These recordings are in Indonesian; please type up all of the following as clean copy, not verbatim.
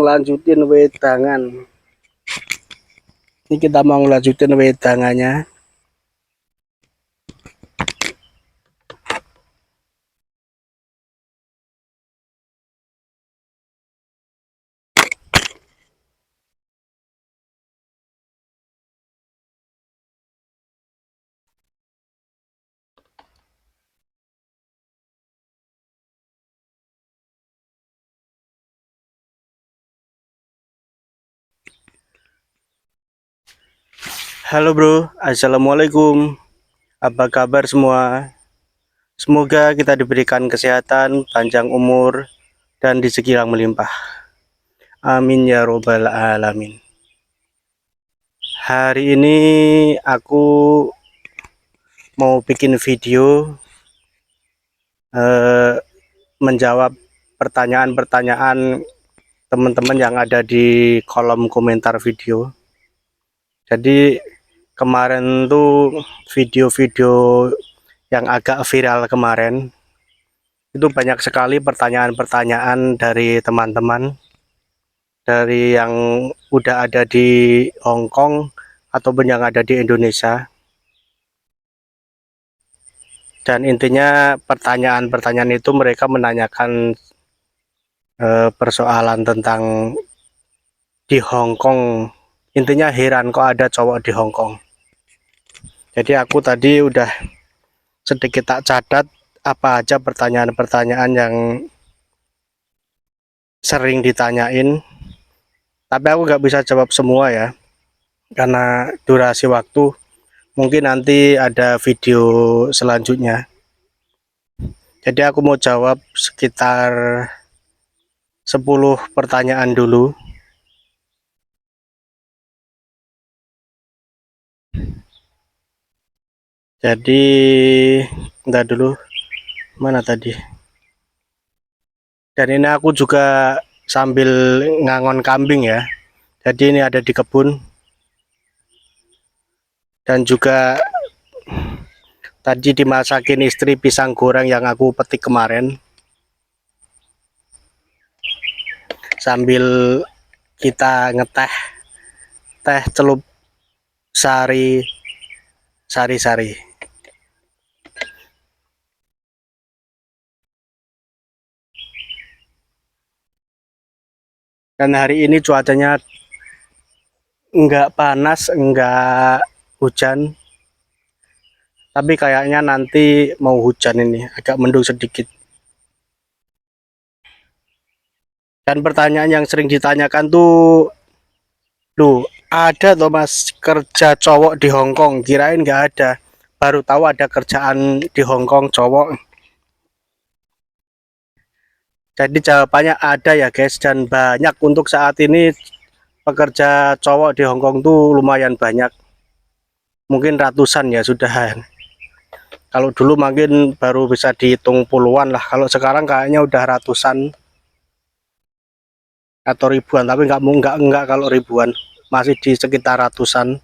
ngelanjutin wedangan. Ini kita mau ngelanjutin wedangannya. Halo bro, assalamualaikum. Apa kabar semua? Semoga kita diberikan kesehatan, panjang umur, dan rezeki yang melimpah. Amin ya robbal alamin. Hari ini aku mau bikin video menjawab pertanyaan-pertanyaan teman-teman yang ada di kolom komentar video. Jadi kemarin tuh video-video yang agak viral kemarin itu banyak sekali pertanyaan-pertanyaan dari teman-teman, dari yang udah ada di Hong Kong ataupun yang ada di Indonesia. Dan intinya pertanyaan-pertanyaan itu mereka menanyakan persoalan tentang di Hong Kong. Intinya heran kok ada cowok di Hong Kong. Jadi aku tadi udah sedikit tak catat apa aja pertanyaan-pertanyaan yang sering ditanyain. Tapi aku nggak bisa jawab semua ya, karena durasi waktu. Mungkin nanti ada video selanjutnya. Jadi aku mau jawab sekitar 10 pertanyaan dulu. Jadi entar dulu, mana tadi? Dan ini aku juga sambil ngangon kambing ya. Jadi ini ada di kebun. Dan juga tadi dimasakin istri pisang goreng yang aku petik kemarin. Sambil kita ngeteh teh celup sari-sari. Dan hari ini cuacanya enggak panas, enggak hujan, tapi kayaknya nanti mau hujan, ini agak mendung sedikit. Dan pertanyaan yang sering ditanyakan tuh, loh ada tuh mas kerja cowok di Hong Kong? Kirain nggak ada, baru tahu ada kerjaan di Hong Kong cowok. Jadi jawabannya ada ya guys, dan banyak. Untuk saat ini pekerja cowok di Hong Kong tuh lumayan banyak, mungkin ratusan ya sudah. Kalau dulu mungkin baru bisa dihitung puluhan lah, kalau sekarang kayaknya udah ratusan atau ribuan, tapi nggak kalau ribuan, masih di sekitar ratusan.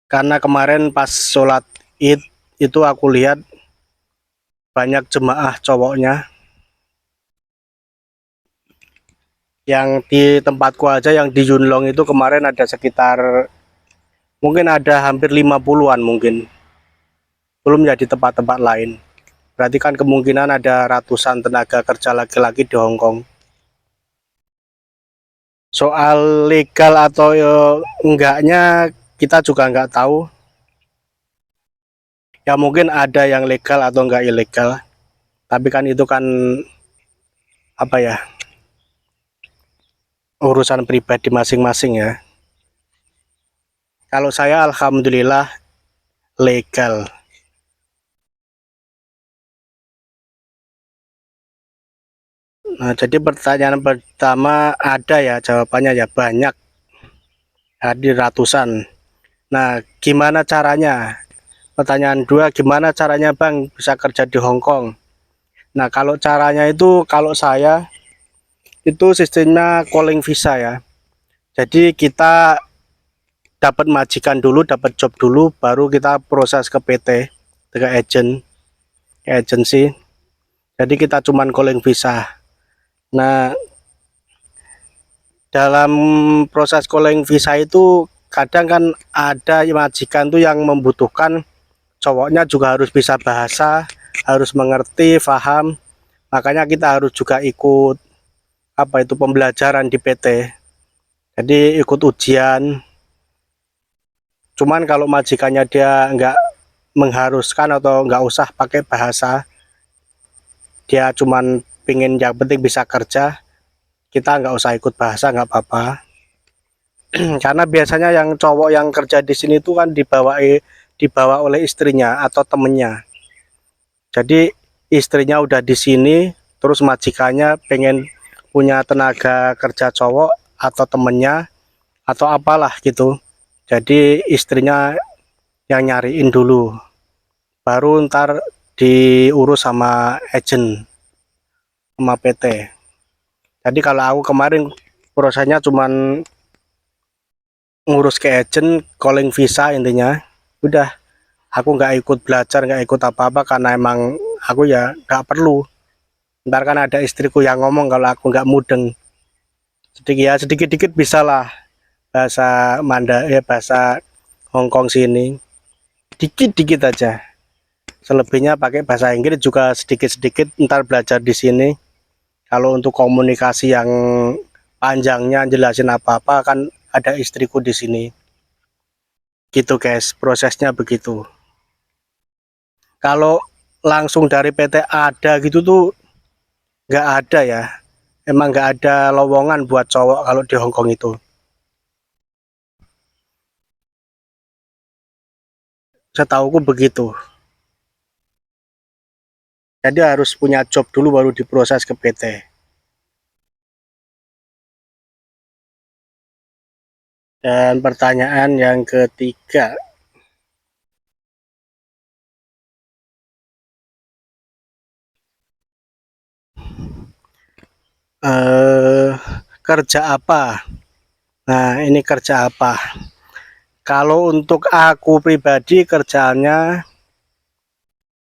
Karena kemarin pas sholat Id itu aku lihat banyak jemaah cowoknya. Yang di tempatku aja yang di Yuen Long itu kemarin ada sekitar, mungkin ada hampir 50-an mungkin, belum ya di tempat-tempat lain. Berarti kan kemungkinan ada ratusan tenaga kerja laki-laki di Hong Kong. Soal legal atau enggaknya kita juga nggak tahu. Ya mungkin ada yang legal atau enggak ilegal. Tapi kan itu kan apa ya, urusan pribadi masing-masing ya. Kalau saya alhamdulillah legal. Nah, jadi pertanyaan pertama ada ya, jawabannya ya banyak, hadir ratusan. Nah, gimana caranya? Pertanyaan dua, gimana caranya Bang bisa kerja di Hong Kong? Nah, kalau caranya itu, kalau saya itu sistemnya calling visa ya. Jadi kita dapat majikan dulu, dapat job dulu, baru kita proses ke PT, ke agency. Jadi kita cuman calling visa. Nah, dalam proses calling visa itu kadang kan ada majikan tuh yang membutuhkan cowoknya juga harus bisa bahasa, harus mengerti, paham. Makanya kita harus juga ikut apa itu pembelajaran di PT. Jadi ikut ujian. Cuman kalau majikannya dia nggak mengharuskan atau nggak usah pakai bahasa, dia cuman pingin yang penting bisa kerja, kita nggak usah ikut bahasa nggak apa-apa. Karena biasanya yang cowok yang kerja di sini tuh kan dibawa oleh istrinya atau temennya. Jadi istrinya udah di sini, terus majikannya pengen punya tenaga kerja cowok atau temennya atau apalah gitu. Jadi istrinya yang nyariin dulu, baru ntar diurus sama agent sama PT. Jadi kalau aku kemarin prosesnya cuman ngurus ke agent, calling visa intinya. Udah, aku nggak ikut belajar, nggak ikut apa-apa karena emang aku ya nggak perlu. Ntar kan ada istriku yang ngomong kalau aku nggak mudeng. Sedikit ya, sedikit-dikit bisa lah bahasa bahasa Hongkong sini. Dikit-dikit aja. Selebihnya pakai bahasa Inggris juga sedikit-sedikit ntar belajar di sini. Kalau untuk komunikasi yang panjangnya jelasin apa-apa kan ada istriku di sini. Gitu guys, prosesnya begitu. Kalau langsung dari PT ada gitu tuh nggak ada ya. Emang nggak ada lowongan buat cowok kalau di Hongkong itu. Setauku begitu. Jadi harus punya job dulu baru diproses ke PT. Dan pertanyaan yang ketiga, eh, kerja apa? Nah, ini kerja apa? Kalau untuk aku pribadi kerjaannya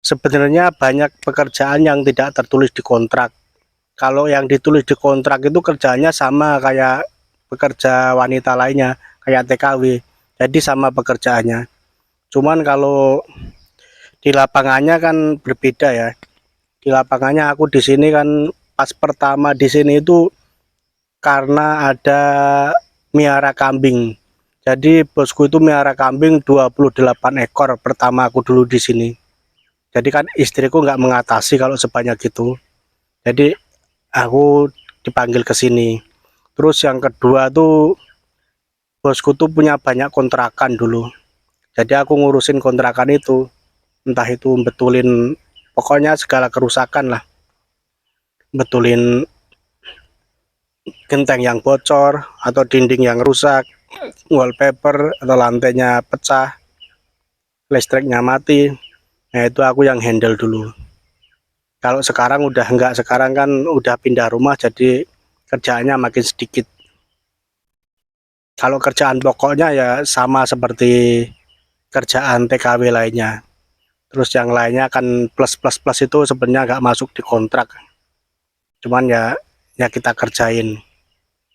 sebenarnya banyak pekerjaan yang tidak tertulis di kontrak. Kalau yang ditulis di kontrak itu kerjanya sama kayak pekerja wanita lainnya, kayak TKW. Jadi sama pekerjaannya. Cuman kalau di lapangannya kan berbeda ya. Di lapangannya aku di sini kan pas pertama di sini itu karena ada miara kambing. Jadi bosku itu miara kambing 28 ekor pertama aku dulu di sini. Jadi kan istriku nggak mengatasi kalau sebanyak itu. Jadi aku dipanggil ke sini. Terus yang kedua tuh bosku tuh punya banyak kontrakan dulu. Jadi aku ngurusin kontrakan itu. Entah itu betulin pokoknya segala kerusakan lah. Betulin genteng yang bocor atau dinding yang rusak, wallpaper atau lantainya pecah, listriknya mati. Nah, itu aku yang handle dulu. Kalau sekarang udah enggak, sekarang kan udah pindah rumah jadi kerjaannya makin sedikit. Kalau kerjaan pokoknya ya sama seperti kerjaan TKW lainnya. Terus yang lainnya kan plus plus plus itu sebenarnya nggak masuk di kontrak. Cuman ya kita kerjain.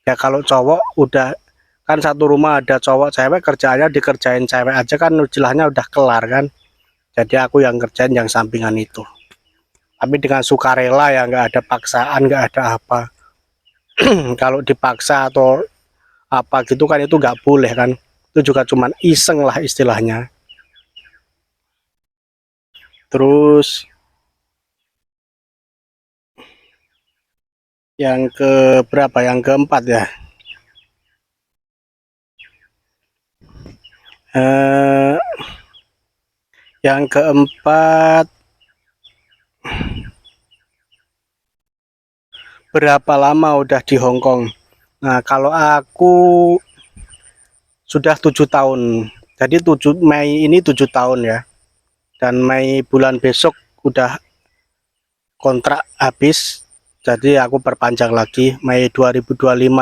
Ya kalau cowok udah kan satu rumah ada cowok cewek kerjaannya dikerjain cewek aja kan istilahnya udah kelar kan. Jadi aku yang kerjain yang sampingan itu. Tapi dengan sukarela ya nggak ada paksaan nggak ada apa. Kalau dipaksa atau apa gitu kan itu nggak boleh kan. Itu juga cuman iseng lah istilahnya. Terus yang ke berapa? Yang keempat ya. Eh, yang keempat, berapa lama udah di Hong Kong? Nah, kalau aku sudah 7 tahun. Jadi 7 Mei ini 7 tahun ya. Dan Mei bulan besok udah kontrak habis. Jadi aku perpanjang lagi. Mei 2025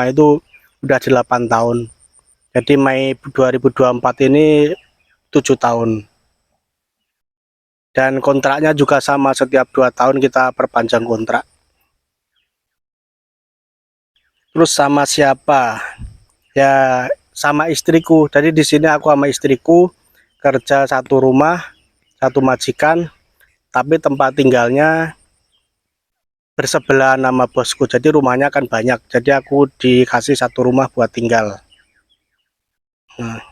itu udah 8 tahun. Jadi Mei 2024 ini 7 tahun. Dan kontraknya juga sama setiap 2 tahun kita perpanjang kontrak. terus sama siapa? Ya sama istriku. Jadi di sini aku sama istriku kerja satu rumah, satu majikan, tapi tempat tinggalnya bersebelahan nama bosku. Jadi rumahnya kan banyak. Jadi aku dikasih satu rumah buat tinggal. Nah,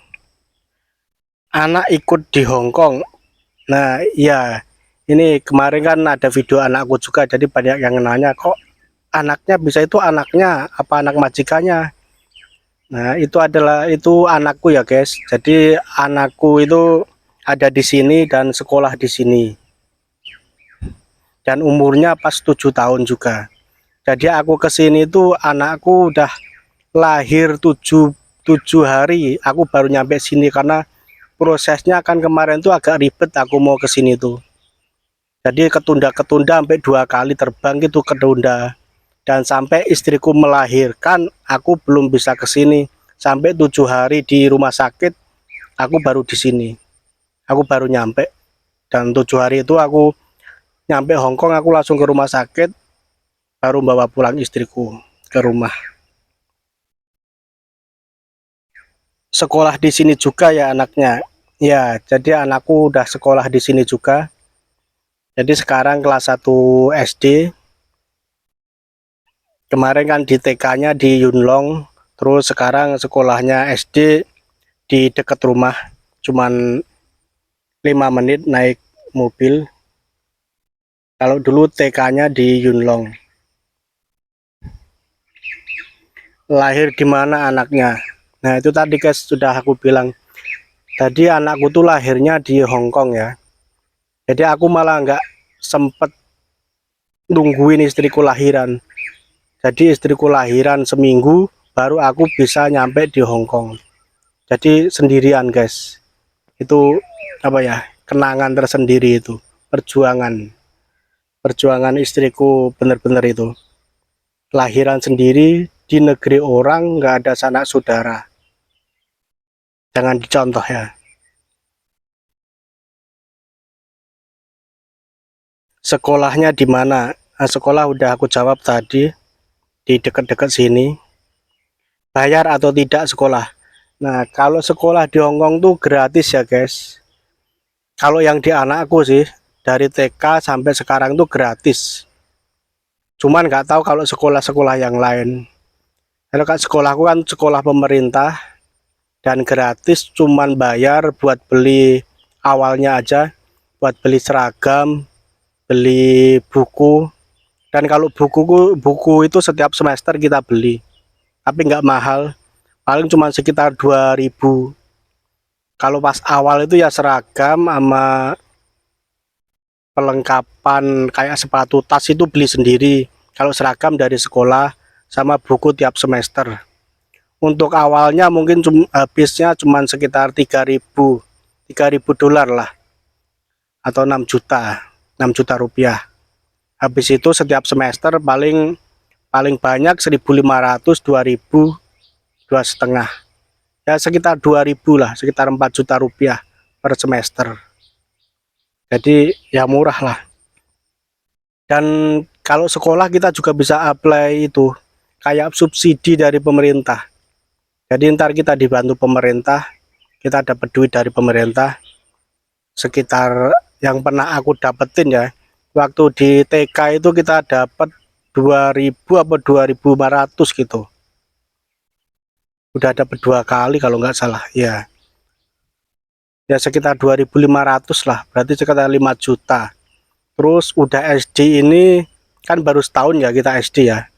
anak ikut di Hong Kong. Nah, iya. Ini kemarin kan ada video anakku juga. Jadi banyak yang nanya, kok anaknya bisa, itu anaknya apa anak majikannya? Nah, itu anakku ya, guys. Jadi anakku itu ada di sini dan sekolah di sini. Dan umurnya pas 7 tahun juga. Jadi aku ke sini tuh anakku udah lahir 7 hari. Aku baru nyampe sini karena prosesnya kan kemarin tuh agak ribet aku mau ke sini tuh. Jadi ketunda-ketunda sampai 2 kali terbang gitu, ketunda. Dan sampai istriku melahirkan, aku belum bisa ke sini. Sampai 7 hari di rumah sakit, aku baru di sini. Aku baru nyampe. Dan 7 hari itu aku nyampe Hong Kong, aku langsung ke rumah sakit, baru bawa pulang istriku ke rumah. Sekolah di sini juga ya anaknya. Ya, jadi anakku udah sekolah di sini juga. Jadi sekarang kelas 1 SD. Kemarin kan di TK-nya di Yunlong, terus sekarang sekolahnya SD di dekat rumah, cuman 5 menit naik mobil. Kalau dulu TK-nya di Yunlong. Lahir di mana anaknya? Nah, itu tadi guys sudah aku bilang. Tadi anakku tuh lahirnya di Hong Kong ya. Jadi aku malah nggak sempet nungguin istriku lahiran. Jadi istriku lahiran seminggu, baru aku bisa nyampe di Hong Kong. Jadi sendirian guys. Itu apa ya, kenangan tersendiri itu, perjuangan istriku bener-bener itu, lahiran sendiri di negeri orang, nggak ada sanak saudara, jangan dicontoh ya. Sekolahnya di mana? Nah, sekolah udah aku jawab tadi, di dekat-dekat sini. Bayar atau tidak sekolah? Nah, kalau sekolah di Hongkong tuh gratis ya guys. Kalau yang di anakku sih, dari TK sampai sekarang tuh gratis. Cuman nggak tahu kalau sekolah-sekolah yang lain. Kalau kan sekolahku kan sekolah pemerintah dan gratis, cuman bayar buat beli awalnya aja, buat beli seragam, beli buku. Dan kalau buku itu setiap semester kita beli, tapi nggak mahal, paling cuma sekitar 2.000. Kalau pas awal itu ya seragam sama perlengkapan kayak sepatu, tas itu beli sendiri. Kalau seragam dari sekolah sama buku tiap semester. Untuk awalnya mungkin habisnya cuma sekitar 3.000 dolar lah, atau 6 juta rupiah. Habis itu setiap semester paling paling banyak 1.500, 2.000, 2,5, ya sekitar 2.000 lah, sekitar 4 juta rupiah per semester. Jadi ya murah lah. Dan kalau sekolah kita juga bisa apply itu kayak subsidi dari pemerintah. Jadi ntar kita dibantu pemerintah, kita dapat duit dari pemerintah. Sekitar yang pernah aku dapetin ya, waktu di TK itu kita dapat 2.000 apa 2.500 gitu. Udah dapat 2 kali kalau nggak salah ya. Ya sekitar 2.500 lah, berarti sekitar 5 juta. Terus udah SD ini kan baru setahun ya kita SD ya.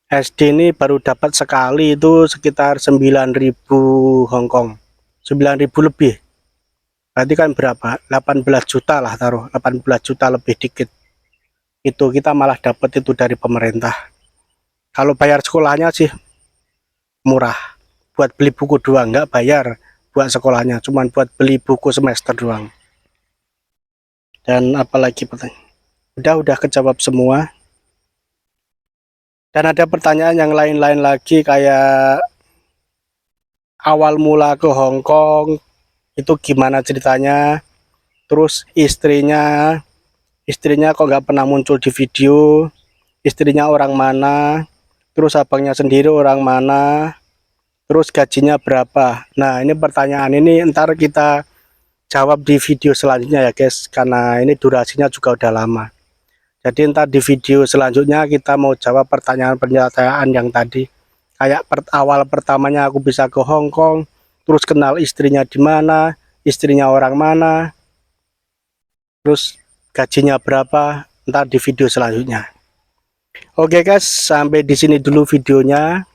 SD ini baru dapat sekali itu sekitar 9.000 Hongkong. 9.000 lebih. Berarti kan berapa? 18 juta lah taruh, 18 juta lebih dikit. Itu kita malah dapat itu dari pemerintah. Kalau bayar sekolahnya sih murah. Buat beli buku doang, nggak bayar buat sekolahnya, cuman buat beli buku semester doang. Dan apalagi pertanyaan? Udah kejawab semua. Dan ada pertanyaan yang lain-lain lagi kayak awal mula ke Hong Kong itu gimana ceritanya, terus istrinya kok nggak pernah muncul di video, istrinya orang mana, terus abangnya sendiri orang mana, terus gajinya berapa. Nah, ini pertanyaan ini ntar kita jawab di video selanjutnya ya guys, karena ini durasinya juga udah lama. Jadi ntar di video selanjutnya kita mau jawab pertanyaan-pertanyaan yang tadi. Kayak awal pertamanya aku bisa ke Hong Kong, terus kenal istrinya di mana, istrinya orang mana, terus gajinya berapa, ntar di video selanjutnya. Oke guys, sampai di sini dulu videonya,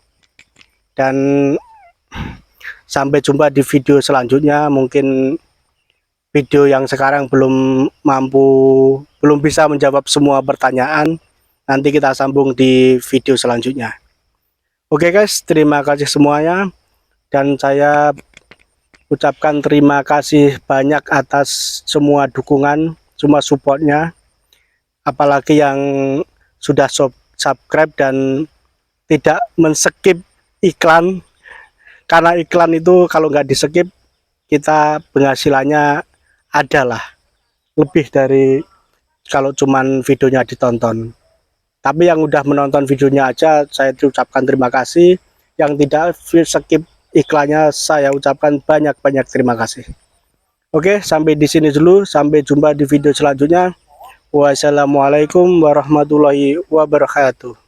dan sampai jumpa di video selanjutnya. Mungkin video yang sekarang belum bisa menjawab semua pertanyaan, nanti kita sambung di video selanjutnya. Oke guys, terima kasih semuanya, dan saya ucapkan terima kasih banyak atas semua dukungan, semua supportnya, apalagi yang sudah subscribe dan tidak men-skip iklan, karena iklan itu kalau nggak di-skip kita penghasilannya adalah lebih dari kalau cuman videonya ditonton. Tapi yang udah menonton videonya aja saya ucapkan terima kasih, yang tidak skip iklannya saya ucapkan banyak-banyak terima kasih. Oke, sampai di sini dulu, sampai jumpa di video selanjutnya. Wassalamualaikum warahmatullahi wabarakatuh.